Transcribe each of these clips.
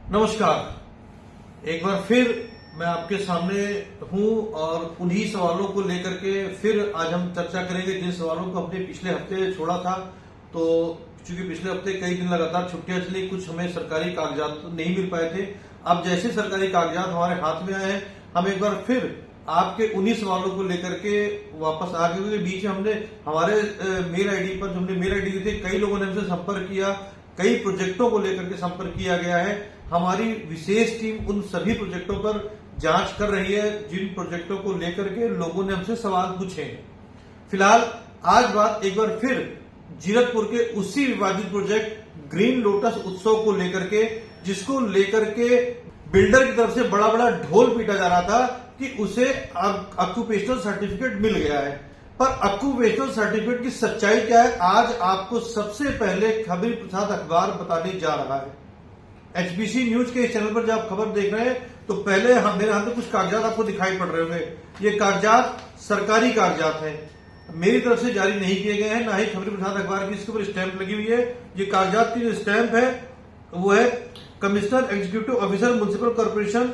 नमस्कार। एक बार फिर मैं आपके सामने हूं और उन्हीं सवालों को लेकर के फिर आज हम चर्चा करेंगे जिन सवालों को हमने पिछले हफ्ते छोड़ा था। तो चूंकि पिछले हफ्ते कई दिन लगातार छुट्टियां चली, कुछ हमें सरकारी कागजात नहीं मिल पाए थे। अब जैसे सरकारी कागजात हमारे हाथ में आए हैं, हम एक बार फिर आपके उन्हीं सवालों को लेकर के वापस आ गए, क्योंकि बीच में हमने हमारे मेल आईडी पर, जो हमने मेल आईडी दी थी, कई लोगों ने हमसे संपर्क किया, कई प्रोजेक्टों को लेकर के संपर्क किया गया है। हमारी विशेष टीम उन सभी प्रोजेक्टों पर जांच कर रही है जिन प्रोजेक्टों को लेकर के लोगों ने हमसे सवाल पूछे हैं। फिलहाल आज बात एक बार फिर जीरकपुर के उसी विवादित प्रोजेक्ट ग्रीन लोटस उत्सव को लेकर के, जिसको लेकर के बिल्डर की तरफ से बड़ा बड़ा ढोल पीटा जा रहा था कि उसे ऑक्यूपेशनल सर्टिफिकेट मिल गया है। पर ऑक्यूपेशनल सर्टिफिकेट की सच्चाई क्या है, आज आपको सबसे पहले खबरी प्रसाद अखबार बताने जा रहा है। एचबीसी न्यूज के इस चैनल पर जब आप खबर देख रहे हैं तो पहले मेरे हाथ में कुछ कागजात आपको दिखाई पड़ रहे होंगे। ये कागजात सरकारी कागजात हैं, मेरी तरफ से जारी नहीं किए गए हैं, ना ही खबरी प्रसाद अखबार की इसके ऊपर स्टैंप लगी हुई है। ये कागजात की जो स्टैंप है वो है commissioner executive officer municipal corporation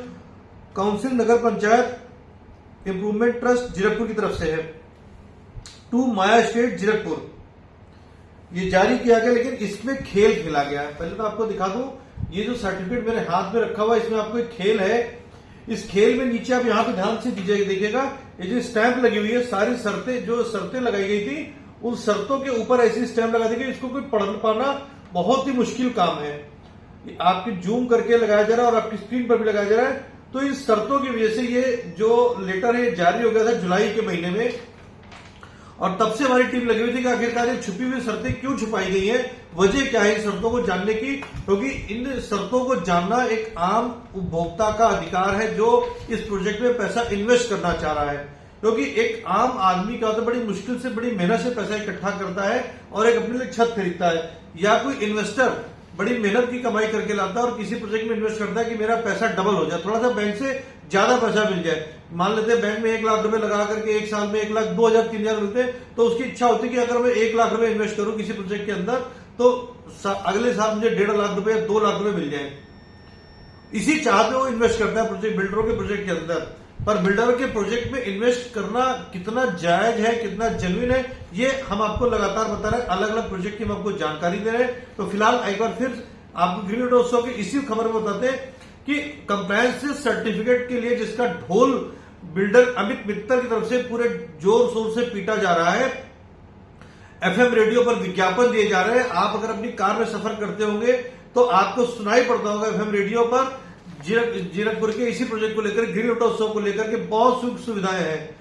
council Nagar Panchayat improvement trust Zirakpur की तरफ से है, टू माया स्टेट जीरकपुर। ये जारी किया गया, लेकिन इसमें खेल खेला गया है। पहले तो आपको दिखा दूं, ये जो सर्टिफिकेट मेरे हाथ में रखा हुआ है, इसमें आपको एक खेल है। इस खेल में नीचे आप यहां पे ध्यान से देखिएगा, ये जो स्टैंप लगी हुई है, सारी शर्तें जो शर्तें लगाई गई थी, उन शर्तों के ऊपर ऐसी स्टैंप लगा दी गई, इसको कोई पढ़ पाना बहुत ही मुश्किल काम है। आपकी जूम करके लगाया जा रहा है और आपकी स्क्रीन पर भी लगाया जा रहा है। तो इस शर्तों की वजह से ये जो लेटर है जारी हो गया था जुलाई के महीने में, और तब से हमारी टीम लगी हुई थी कि आखिरकार ये छुपी हुई शर्तें क्यों छुपाई गई हैं, वजह क्या है इन शर्तों को जानने की। क्योंकि इन शर्तों को जानना एक आम उपभोक्ता का अधिकार है जो इस प्रोजेक्ट में पैसा इन्वेस्ट करना चाह रहा है। क्योंकि एक आम आदमी का तो बड़ी मुश्किल से, बड़ी मेहनत से पैसा इकट्ठा करता है और एक अपने लिए छत खरीदता है, या कोई इन्वेस्टर बड़ी मेहनत की कमाई करके लाता है और किसी प्रोजेक्ट में इन्वेस्ट करता है कि मेरा पैसा डबल हो जाए, थोड़ा सा बैंक से ज्यादा पैसा मिल जाए। मान लेते हैं बैंक में 1 लाख रुपए लगा करके एक साल में 1 लाख 2,000 3,000 मिलते हैं, तो उसकी इच्छा होती है कि अगर मैं 1 लाख रुपए इन्वेस्ट करूं किसी प्रोजेक्ट के अंदर, तो अगले साल मुझे 1.5 लाख रुपए 2 लाख रुपए मिल जाए। इसी चाहत में वो इन्वेस्ट करता है प्रोजेक्ट, बिल्डरों के प्रोजेक्ट के अंदर। पर बिल्डर के प्रोजेक्ट में इन्वेस्ट करना कितना जायज है, कितना जेन्युइन है, ये हम आपको लगातार बता रहे हैं। अलग अलग प्रोजेक्ट की हम आपको जानकारी दे रहे हैं। तो फिलहाल एक बार फिर आपको ग्रीन लोटस उत्सव की इसी खबर में बताते हैं कि कंप्लायंस सर्टिफिकेट के लिए जिसका ढोल बिल्डर अमित मित्तल की तरफ से पूरे जोर शोर से पीटा जा रहा है, एफएम रेडियो पर विज्ञापन दिए जा रहे हैं। आप अगर अपनी कार में सफर करते होंगे तो आपको सुनाई पड़ता होगा एफएम रेडियो पर जीरकपुर के इसी प्रोजेक्ट को लेकर, ग्रीन लोटस उत्सव को लेकर के बहुत सुख सुविधाएं हैं,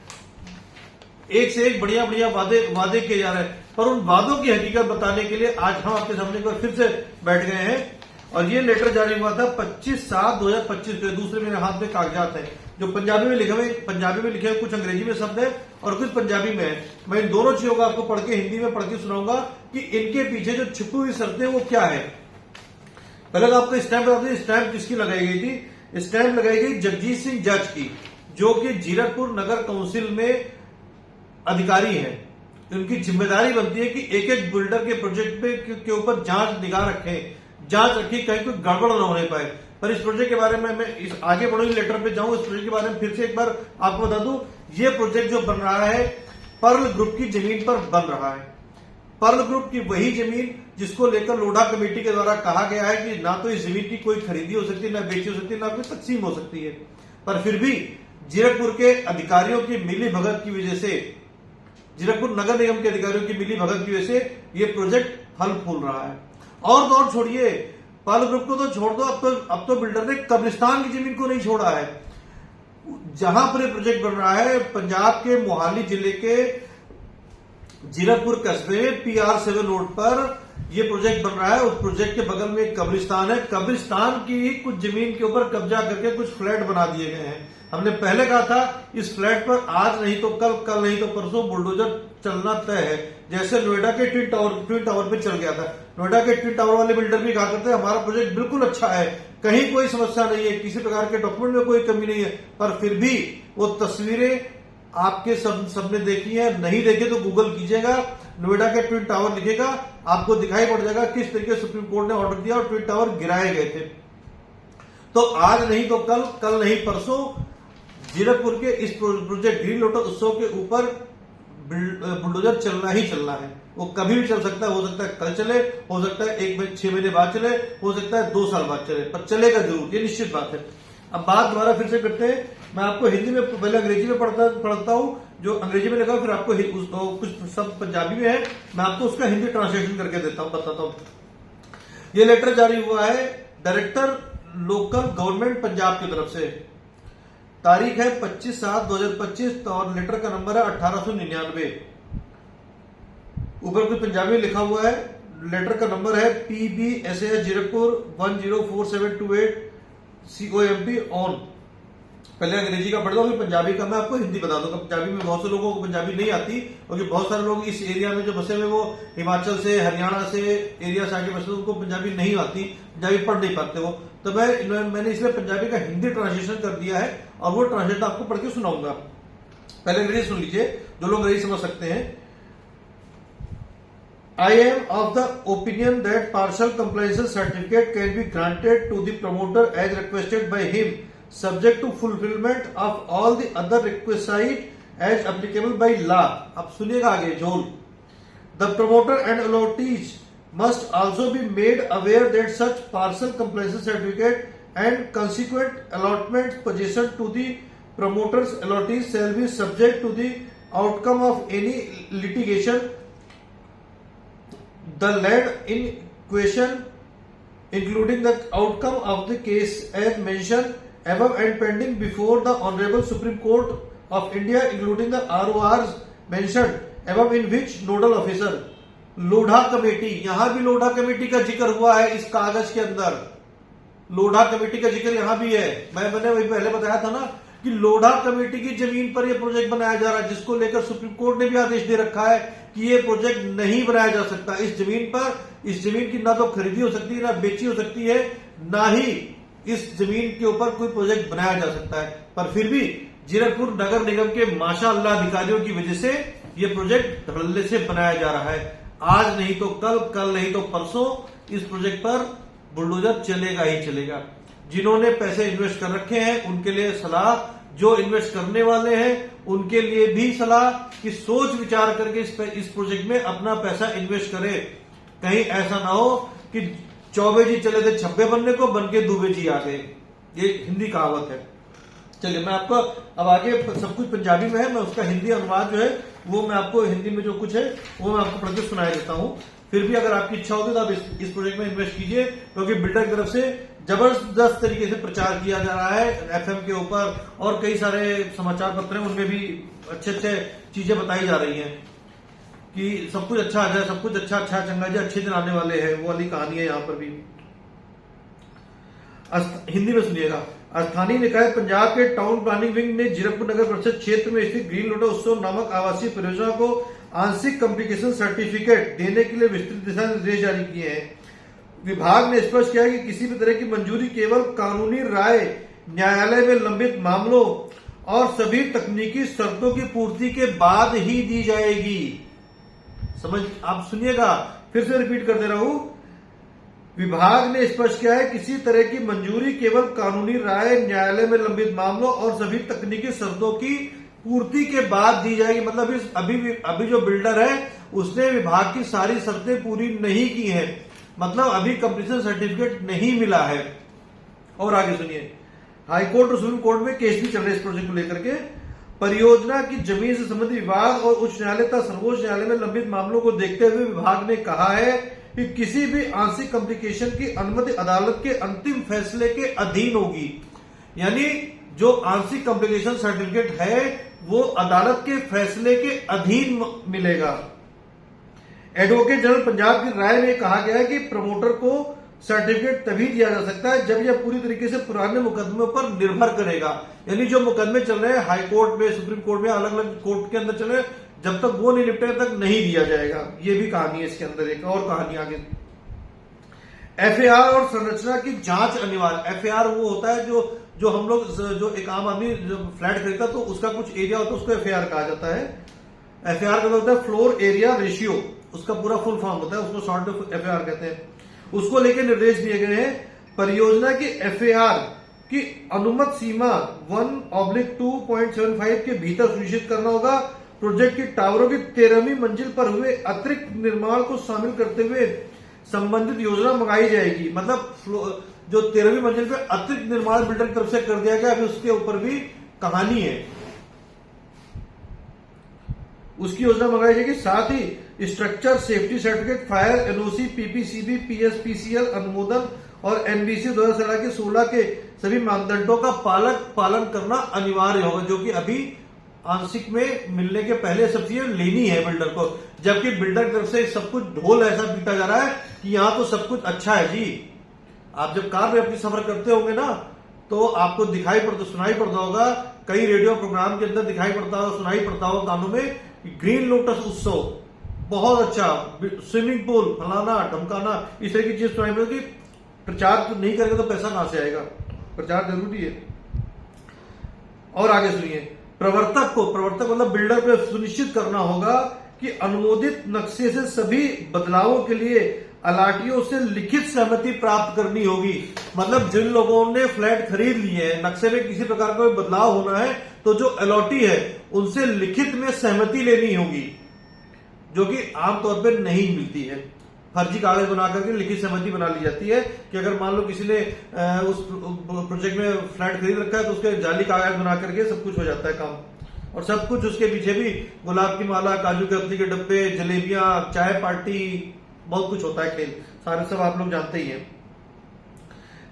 एक से एक बढ़िया बढ़िया वादे किए जा रहे हैं। पर उन वादों की हकीकत बताने के लिए आज हम आपके सामने एक बार फिर से बैठ गए हैं। और ये लेटर जारी हुआ था 25/7/2025 को। दूसरे मेरे हाथ में कागजात है जो पंजाबी में लिखे हुए, कुछ अंग्रेजी में शब्द है और कुछ पंजाबी में है। मैं इन दोनों चीजों को आपको पढ़ के, हिंदी में पढ़ के सुनाऊंगा कि इनके पीछे जो छुपी हुई शर्तें वो क्या है। पहले तो आपको स्टैंप बता दें, स्टैंप किसकी लगाई गई थी। स्टैंप लगाई गई जगजीत सिंह जज की, जो कि जीरकपुर नगर काउंसिल में अधिकारी है। उनकी जिम्मेदारी बनती है कि एक एक बिल्डर के प्रोजेक्ट के ऊपर जांच निगाह रखें, जांच रखी कहीं कोई गड़बड़ न होने पाए। पर इस प्रोजेक्ट के बारे में मैं इस आगे बढ़ूंगी, लेटर पे जाऊं, इस प्रोजेक्ट के बारे में फिर से एक बार आपको बता दूं। ये प्रोजेक्ट जो बन रहा है पर्ल ग्रुप की जमीन पर बन रहा है। पर्ल ग्रुप की वही जमीन जिसको लेकर लोढ़ा कमेटी के द्वारा कहा गया है कि ना तो इस जमीन की कोई खरीदी हो सकती है, ना बेची हो सकती है, ना कोई तकसीम हो सकती है। पर फिर भी जीरकपुर के अधिकारियों की मिली भगत की वजह से, जीरकपुर नगर निगम के अधिकारियों की मिली भगत की वजह से ये प्रोजेक्ट फल फूल रहा है। और तो और छोड़िए, पर्ल ग्रुप को तो छोड़ दो, अब तो बिल्डर ने कब्रिस्तान की जमीन को नहीं छोड़ा है। जहां पर प्रोजेक्ट बन रहा है पंजाब के मोहाली जिले के जीरकपुर कस्बे में PR7 रोड पर ये प्रोजेक्ट बन रहा है। उस प्रोजेक्ट के बगल में एक कब्रिस्तान है। कब्रिस्तान की कुछ जमीन के ऊपर कब्जा करके कुछ फ्लैट बना दिए गए हैं। हमने पहले कहा था इस फ्लैट पर आज नहीं तो कल नहीं तो परसों बुलडोजर चलना तय है, जैसे नोएडा के ट्विन टावर पे चल गया था। नोएडा के ट्विन टावर वाले बिल्डर भी कहा करते हैं हमारा प्रोजेक्ट बिल्कुल अच्छा है, कहीं कोई समस्या नहीं है, किसी प्रकार के डॉक्यूमेंट में कोई कमी नहीं है। पर फिर भी वो तस्वीरें आपके सबने देखी है, नहीं देखे तो गूगल कीजिएगा, नोएडा के ट्विन टावर लिखेगा, आपको दिखाई पड़ जाएगा किस तरीके सुप्रीम कोर्ट ने ऑर्डर दिया और ट्विन टावर गिराए गए थे। तो आज नहीं तो कल, कल नहीं परसों जीरकपुर के इस प्रोजेक्ट ग्रीन लोटस उत्सव के ऊपर बुलडोजर चलना ही चलना है। वो कभी भी चल सकता है, हो सकता है कल चले, हो सकता है 6 महीने बाद चले, हो सकता है 2 साल बाद चले, पर चलेगा जरूर, ये निश्चित बात है। अब बात दोबारा फिर से करते हैं। मैं आपको हिंदी में पहले अंग्रेजी में पढ़ता हूं, जो अंग्रेजी में लिखा, फिर आपको कुछ शब्द पंजाबी में है, मैं आपको उसका हिंदी ट्रांसलेशन करके देता हूं, बताता हूं। ये लेटर जारी हुआ है डायरेक्टर लोकल गवर्नमेंट पंजाब की तरफ से। तारीख है 25/7/2025 और लेटर का नंबर है 1899। ऊपर कुछ पंजाबी में लिखा हुआ है। लेटर का नंबर है PBSAS जीरकपुर 104728 COMP ऑन। पहले अंग्रेजी का पढ़ दो, फिर पंजाबी का मैं आपको हिंदी बता दूंगा। पंजाबी में बहुत से लोगों को पंजाबी नहीं आती, क्योंकि बहुत सारे लोग इस एरिया में जो बसे हुए वो हिमाचल से, हरियाणा से एरिया से आके बसे, उनको पंजाबी नहीं आती, पंजाबी पढ़ नहीं पाते वो। तो मैंने इसलिए पंजाबी का हिंदी ट्रांसलेशन कर दिया है और वो ट्रांसलेशन आपको पढ़ के सुनाऊंगा। पहले अंग्रेजी सुन लीजिए, जो लोग अंग्रेजी समझ सकते हैं। I am of the opinion that partial compliance certificate can be granted to the promoter as requested by him, subject to fulfillment of all the other requisites as applicable by law. अब सुनिएगा आगे जोल। The promoter and allottees must also be made aware that such partial compliance certificate and consequent allotments possession to the promoter's allottees shall be subject to the outcome of any litigation. The land in question, including the outcome of the case as mentioned above and pending before the Honorable Supreme Court of India, including the RORs mentioned above, in which nodal officer Lodha committee, यहां भी Lodha committee का जिक्र हुआ है इस कागज के अंदर। लोढ़ा कमेटी का जिक्र यहां भी है। मैंने वही पहले बताया था ना कि लोढ़ा कमेटी की जमीन पर यह प्रोजेक्ट बनाया जा रहा है, जिसको लेकर सुप्रीम कोर्ट ने भी आदेश दे रखा है कि ये प्रोजेक्ट नहीं बनाया जा सकता। इस जमीन पर, इस जमीन की ना तो खरीदी हो सकती है, ना बेची हो सकती है, ना ही इस जमीन के ऊपर कोई प्रोजेक्ट बनाया जा सकता है। पर फिर भी जीरकपुर नगर निगम के माशाअल्लाह अधिकारियों की वजह से ये प्रोजेक्ट धड़ल्ले से बनाया जा रहा है। आज नहीं तो कल, कल नहीं तो परसों इस प्रोजेक्ट पर बुलडोजर चलेगा ही चलेगा। जिन्होंने पैसे इन्वेस्ट कर रखे हैं उनके लिए सलाह, जो इन्वेस्ट करने वाले हैं उनके लिए भी सलाह कि सोच विचार करके इस प्रोजेक्ट में अपना पैसा इन्वेस्ट करें। कहीं ऐसा ना हो कि चौबे जी चले थे छब्बे बनने को, बन के दुबे जी आ गए। ये हिंदी कहावत है। चलिए मैं आपको अब आगे सब कुछ पंजाबी में है, मैं उसका हिंदी अनुवाद जो है वो मैं आपको हिंदी में जो कुछ है वो मैं आपको पढ़ के सुनाया देता हूं। फिर भी अगर आपकी इच्छा होगी तो आप इस प्रोजेक्ट में इन्वेस्ट कीजिए, क्योंकि बिल्डर की तरफ से जबरदस्त तरीके से प्रचार किया जा रहा है FM के ऊपर, और कई सारे समाचार पत्र हैं उनमें भी अच्छे अच्छे चीजें बताई जा रही हैं कि सब कुछ अच्छा आ जाए, सब कुछ अच्छा अच्छा चंगा जी, अच्छे दिन आने वाले हैं, वो वाली कहानी है यहाँ पर भी। हिंदी में सुनिएगा। स्थानीय निकाय पंजाब के टाउन प्लानिंग विंग ने जीरकपुर नगर परिषद क्षेत्र में स्थित ग्रीन लोटस उत्सव नामक आवासीय परियोजना को आंशिक कम्प्लीकेशन सर्टिफिकेट देने के लिए विस्तृत दिशा निर्देश जारी किए हैं। विभाग ने स्पष्ट किया कि किसी भी तरह की मंजूरी केवल कानूनी राय, न्यायालय में लंबित मामलों और सभी तकनीकी शर्तों की पूर्ति के बाद ही दी जाएगी। समझ, आप सुनिएगा, फिर से रिपीट कर दे रहा हूं। विभाग ने स्पष्ट किया है किसी तरह की मंजूरी केवल कानूनी राय, न्यायालय में लंबित मामलों और सभी तकनीकी शर्तों की पूर्ति के बाद दी जाएगी। मतलब अभी जो बिल्डर है उसने विभाग की सारी शर्तें पूरी नहीं की हैं, मतलब अभी कंप्लीशन सर्टिफिकेट नहीं मिला है। और आगे सुनिए, हाईकोर्ट और सुप्रीम कोर्ट में केस भी चल रहे हैं इस प्रोजेक्ट को लेकर के। परियोजना की जमीन से संबंधित विभाग और उच्च न्यायालय तथा सर्वोच्च न्यायालय में लंबित मामलों को देखते हुए विभाग ने कहा है कि किसी भी आंशिक कम्प्लीकेशन की अनुमति अदालत के अंतिम फैसले के अधीन होगी। यानी जो आंशिक कम्प्लीकेशन सर्टिफिकेट है वो अदालत के फैसले के अधीन मिलेगा। एडवोकेट जनरल पंजाब की राय में कहा गया है कि प्रमोटर को सर्टिफिकेट तभी दिया जा सकता है जब यह पूरी तरीके से पुराने मुकदमों पर निर्भर करेगा। यानी जो मुकदमे चल रहे हैं हाई कोर्ट में, सुप्रीम कोर्ट में, अलग अलग कोर्ट के अंदर चल रहे हैं, जब तक वो नहीं निपटे तक नहीं दिया जाएगा। ये भी कहानी है इसके अंदर। एक और कहानी आगे, FAR और संरचना की जांच अनिवार्य। FAR वो होता है जो हम लोग, जो एक आम आदमी फ्लैट खरीदता तो उसका कुछ एरिया होता है, उसको FAR कहा जाता है। FAR का होता है फ्लोर एरिया रेशियो, उसका पूरा फुल फॉर्म होता है, उसको शॉर्ट में FAR कहते हैं। उसको लेकर निर्देश दिए गए हैं। परियोजना की FAR कि अनुमत सीमा 1/2.75 के भीतर सुनिश्चित करना होगा। प्रोजेक्ट की टावरों की 13वीं मंजिल पर हुए अतिरिक्त निर्माण को शामिल करते हुए संबंधित योजना मंगाई जाएगी। मतलब जो 13वीं मंजिल पे अतिरिक्त निर्माण बिल्डर की तरफ से कर दिया गया, अभी उसके ऊपर भी कहानी है, उसकी योजना मंगाई जाएगी। साथ ही structure safety certificate, fire NOC, PPCB, PSPCL अनुमोदन और एनबीसी 2016 के 16 के सभी मानदंडों का पालन करना अनिवार्य होगा, जो कि अभी आंशिक में मिलने के पहले सब चीजें लेनी है बिल्डर को। जबकि बिल्डर की तरफ से सब कुछ ढोल ऐसा पीटा जा रहा है कि यहां तो सब कुछ अच्छा है जी। आप जब कार में अपनी सफर करते होंगे ना, तो आपको सुनाई पड़ता होगा, कई रेडियो प्रोग्राम के अंदर दिखाई पड़ता होगा, सुनाई पड़ता होगा कानों में, ग्रीन लोटस उत्सव बहुत अच्छा, स्विमिंग पूल फलाना ढमकाना, इस तरह की चीज सुनाई पड़ेगी। प्रचार तो नहीं करेंगे तो पैसा कहां से आएगा, प्रचार जरूरी है। और आगे सुनिए, प्रवर्तक मतलब बिल्डर को सुनिश्चित करना होगा कि अनुमोदित नक्शे से सभी बदलावों के लिए अलाटियों से लिखित सहमति प्राप्त करनी होगी। मतलब जिन लोगों ने फ्लैट खरीद लिए हैं, नक्शे में किसी प्रकार का कोई बदलाव होना है, तो जो अलॉटी है उनसे लिखित में सहमति लेनी होगी, जो कि आमतौर पर नहीं मिलती है। फर्जी कागज बना करके लिखित सहमति बना ली जाती है कि अगर मान लो किसी ने उस प्रोजेक्ट में फ्लैट खरीद रखा है तो उसके जाली कागज बना करके सब कुछ हो जाता है काम, और सब कुछ उसके पीछे भी गुलाब की माला, काजू कतली के डब्बे, जलेबियां, चाय पार्टी, बहुत कुछ होता है खेल, सारे सब आप लोग जानते ही हैं।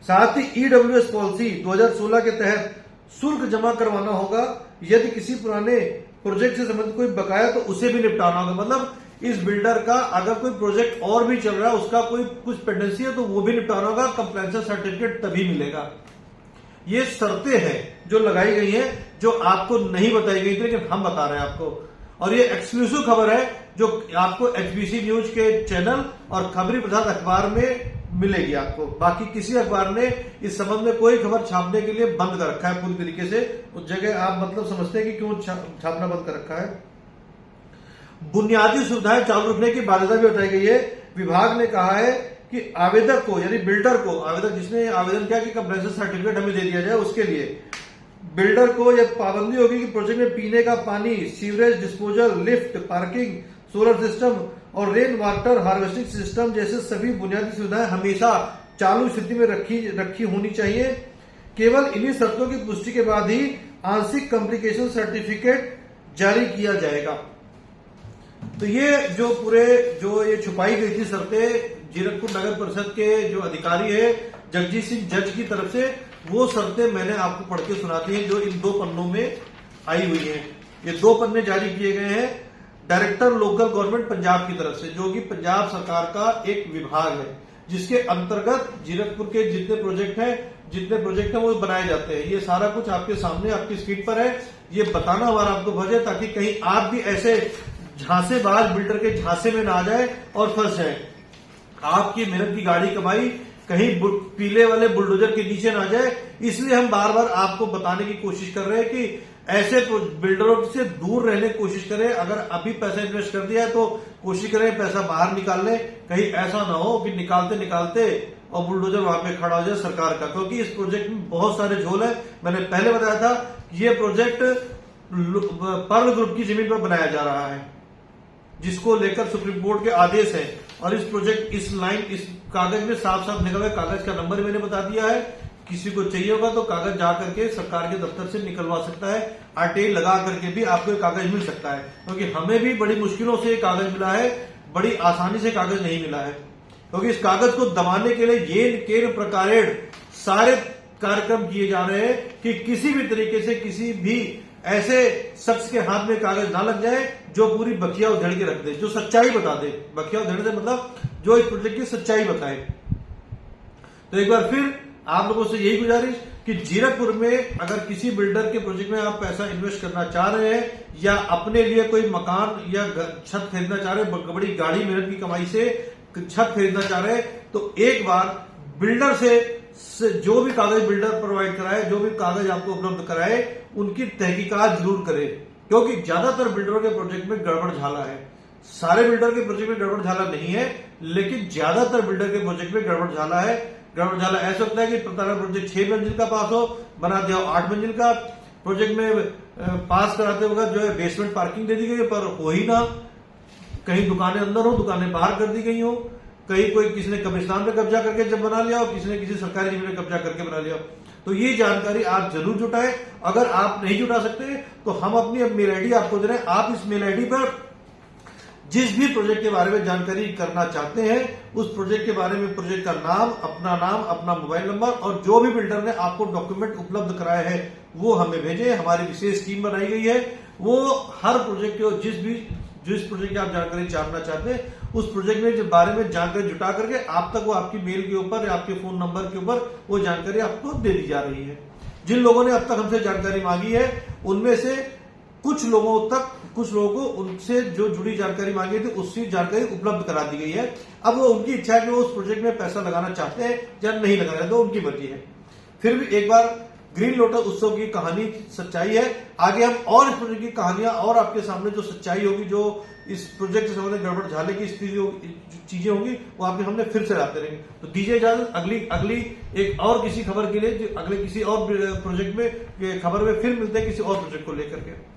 साथ ही ईडब्ल्यूएस पॉलिसी 2016 के तहत शुल्क जमा करवाना होगा। यदि किसी पुराने प्रोजेक्ट से संबंधित कोई बकाया तो उसे भी निपटाना होगा। मतलब इस बिल्डर का अगर कोई प्रोजेक्ट और भी चल रहा है, उसका कोई कुछ पेंडेंसी है तो वो भी निपटाना होगा, कंप्लायंस सर्टिफिकेट तभी मिलेगा। ये शर्तें हैं जो लगाई गई हैं, जो आपको नहीं बताई गई थी लेकिन हम बता रहे हैं आपको। और ये एक्सक्लूसिव खबर है जो आपको एचबीसी न्यूज के चैनल और खबरी प्रसाद अखबार में मिलेगी आपको। बाकी किसी अखबार ने इस संबंध में कोई खबर छापने के लिए बंद कर रखा है पूरी तरीके से। उस जगह आप मतलब समझते हैं कि क्यों छापना बंद कर रखा है। बुनियादी सुविधाएं चालू रखने की बाध्यता भी बताई गई है। विभाग ने कहा है कि आवेदक को, यानी बिल्डर को, आवेदक जिसने आवेदन किया कि कंप्लायंस सर्टिफिकेट हमें दे दिया जाए, उसके लिए बिल्डर को यह पाबंदी होगी कि प्रोजेक्ट में पीने का पानी, sewerage disposal, lift, parking, solar system और रेन वाटर हार्वेस्टिंग सिस्टम जैसे सभी बुनियादी सुविधाएं हमेशा चालू स्थिति में रखी होनी चाहिए। केवल इन्हीं शर्तों की पुष्टि के बाद ही आंशिक कम्प्लीकेशन सर्टिफिकेट जारी किया जाएगा। तो ये जो ये छुपाई गई थी शर्तें, जीरकपुर नगर परिषद के जो अधिकारी है जगजीत सिंह जज की तरफ से, वो शर्तें मैंने आपको पढ़ के सुनाती हैं जो इन 2 पन्नों में आई हुई हैं। ये 2 पन्ने जारी किए गए हैं डायरेक्टर लोकल गवर्नमेंट पंजाब की तरफ से, जो कि पंजाब सरकार का एक विभाग है, जिसके अंतर्गत जीरकपुर के जितने प्रोजेक्ट हैं वो बनाए जाते हैं। ये सारा कुछ आपके सामने आपकी स्क्रीन पर है। ये बताना हमारा आपको फर्ज है ताकि कहीं आप भी ऐसे झांसेबाज बिल्डर के झांसे में ना आ जाए और फंस जाए। आपकी मेहनत की गाड़ी कमाई कहीं पीले वाले बुलडोजर के नीचे ना जाए, इसलिए हम बार बार आपको बताने की कोशिश कर रहे हैं कि ऐसे बिल्डरों से दूर रहने की कोशिश करें। अगर अभी पैसा इन्वेस्ट कर दिया है तो कोशिश करें पैसा बाहर निकाल लें, कहीं ऐसा ना हो कि निकालते और बुलडोजर वहां पे खड़ा हो जाए सरकार का, क्योंकि इस प्रोजेक्ट में बहुत सारे झोल है। मैंने पहले बताया था कि ये प्रोजेक्ट पर्ल ग्रुप की जमीन पर बनाया जा रहा है, जिसको लेकर सुप्रीम कोर्ट के आदेश है। और इस कागज में साफ साफ लिखा हुआ है, कागज का नंबर मैंने बता दिया है। किसी को चाहिए होगा तो कागज जा करके सरकार के दफ्तर से निकलवा सकता है, आरटीआई लगा करके भी आपको कागज मिल सकता है। क्योंकि हमें भी बड़ी मुश्किलों से कागज मिला है, बड़ी आसानी से कागज नहीं मिला है। क्योंकि इस कागज को दबाने के लिए ये केन प्रकारेण सारे कार्यक्रम किए जा रहे हैं कि किसी भी तरीके से किसी भी ऐसे शख्स के हाथ में कागज ना लग जाए जो पूरी बखिया उधेड़ के रख दे, जो सच्चाई बता दे। बखिया उधेड़ दे मतलब जो इस प्रोजेक्ट की सच्चाई बताए। तो एक बार फिर आप लोगों से यही गुजारिश कि जीरकपुर में अगर किसी बिल्डर के प्रोजेक्ट में आप पैसा इन्वेस्ट करना चाह रहे हैं या अपने लिए कोई मकान या छत खरीदना चाह रहे हैं, बड़ी गाड़ी मेहनत की कमाई से छत खरीदना चाह रहे हैं, तो एक बार बिल्डर से जो भी कागज बिल्डर प्रोवाइड कराए, जो भी कागज आपको उपलब्ध कराए, उनकी तहकीकात जरूर करें। क्योंकि ज्यादातर बिल्डरों के प्रोजेक्ट में गड़बड़ झाला है। सारे बिल्डर के प्रोजेक्ट में गड़बड़ झाला नहीं है, लेकिन ज्यादातर बिल्डर के प्रोजेक्ट में गड़बड़ झाला है। गड़बड़ झाला। ऐसा होता है कि प्रताड़ना प्रोजेक्ट 6 मंजिल का पास हो, बना दिया 8 मंजिल का। प्रोजेक्ट में पास कराते वक्त जो है बेसमेंट पार्किंग दे दी गई, पर हो ही ना, कहीं दुकानें अंदर हो, दुकानें बाहर कर दी गई हो, कहीं कोई किसी ने कब्रिस्तान पे कब्जा करके जब बना लिया और किसी ने किसी सरकारी जमीन में कब्जा करके बना लिया। तो ये जानकारी आप जरूर जुटाएं। अगर आप नहीं जुटा सकते तो हम अपनी मेल आईडी आपको दे रहे हैं, आप इस मेल आईडी पर जिस भी प्रोजेक्ट के बारे में जानकारी करना चाहते हैं, उस प्रोजेक्ट के बारे में, प्रोजेक्ट का नाम, अपना मोबाइल नंबर और जो भी बिल्डर ने आपको डॉक्यूमेंट उपलब्ध कराया है वो हमें भेजें। हमारी विशेष टीम बनाई गई है, वो हर प्रोजेक्ट के जिस प्रोजेक्ट की आप जानकारी जानना चाहते हैं उस प्रोजेक्ट में बारे में जानकारी जुटा करके आप तक वो आपकी मेल के ऊपर या आपके फोन नंबर के ऊपर वो जानकारी आपको दे दी जा रही है। जिन लोगों ने अब तक हमसे जानकारी मांगी है उनमें से कुछ लोगों को उनसे जो जुड़ी जानकारी मांगी थी उसकी जानकारी उपलब्ध करा दी गई है। अब वो उनकी इच्छा है कि वो उस प्रोजेक्ट में पैसा लगाना चाहते हैं या नहीं लगाना, तो उनकी मर्जी है। फिर भी एक बार ग्रीन लोटस उत्सव की कहानी सच्चाई है। आगे हम और इस प्रोजेक्ट की कहानियां और आपके सामने जो सच्चाई होगी, जो इस प्रोजेक्ट से संबंधित गड़बड़ झाले की चीजें होंगी, वो आपके हमने फिर से लाते रहेंगे। तो दीजिए इजाजत, अगली एक और किसी खबर के लिए, अगले किसी और प्रोजेक्ट में खबर में फिर मिलते हैं किसी और प्रोजेक्ट को लेकर के।